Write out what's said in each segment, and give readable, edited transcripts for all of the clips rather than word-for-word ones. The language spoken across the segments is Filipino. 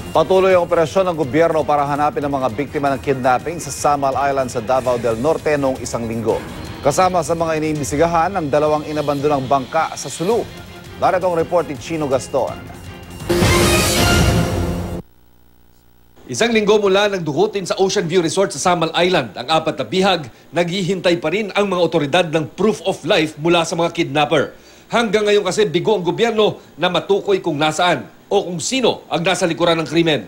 Patuloy ang operasyon ng gobyerno para hanapin ang mga biktima ng kidnapping sa Samal Island sa Davao del Norte noong isang linggo. Kasama sa mga iniimbestigahan ang dalawang inabandonang bangka sa Sulu. Narito ang report ni Chino Gaston. Isang linggo mula nang dukutin sa Ocean View Resort sa Samal Island ang apat na bihag, naghihintay pa rin ang mga otoridad ng proof of life mula sa mga kidnapper. Hanggang ngayon kasi bigo ang gobyerno na matukoy kung nasaan o kung sino ang nasa likuran ng krimen.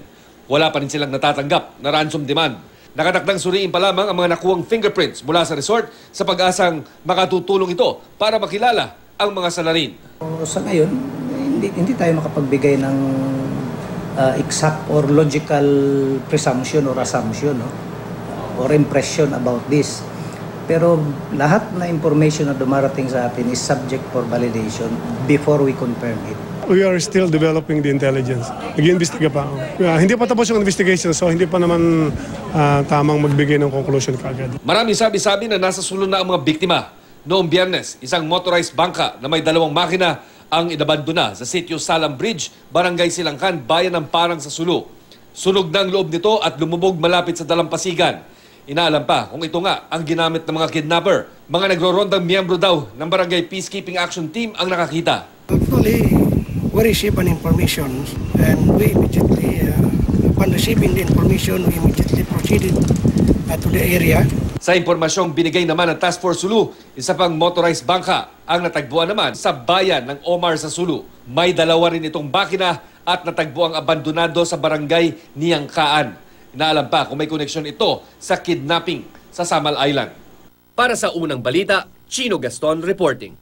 Wala pa rin silang natatanggap na ransom demand. Nakatakdang suriin pa lamang ang mga nakuwang fingerprints mula sa resort sa pag-asang makatutulong ito para makilala ang mga salarin. Sa ngayon, hindi tayo makapagbigay ng exact or logical presumption or assumption, no? Or impression about this. Pero lahat na information na dumarating sa atin is subject for validation before we confirm it. We are still developing the intelligence. Nag-iimbestiga pa ako. Hindi pa tapos yung investigation, so hindi pa naman tamang magbigay ng conclusion kaagad. Maraming sabi-sabi na nasa sulong na ang mga biktima. Noong Biyernes, isang motorized bangka na may 2 makina ang inabandona sa sitio Salam Bridge, Barangay Silangkan, Bayan ng Parang sa Sulu. Sunog na ang loob nito at lumubog malapit sa Dalampasigan. Inaalam pa kung ito nga ang ginamit ng mga kidnapper. Mga nagro-rondang miyembro daw ng Barangay Peacekeeping Action Team ang nakakita. Actually, we received an information and we immediately, upon receiving the information, we immediately proceeded to the area. Sa impormasyong binigay naman ng Task Force Sulu, isa pang motorized bangka ang natagpuan naman sa bayan ng Omar sa Sulu. May 2 rin itong makina at natagpo ang abandonado sa barangay Niyangkaan. Inaalam pa kung may koneksyon ito sa kidnapping sa Samal Island. Para sa unang balita, Chino Gaston reporting.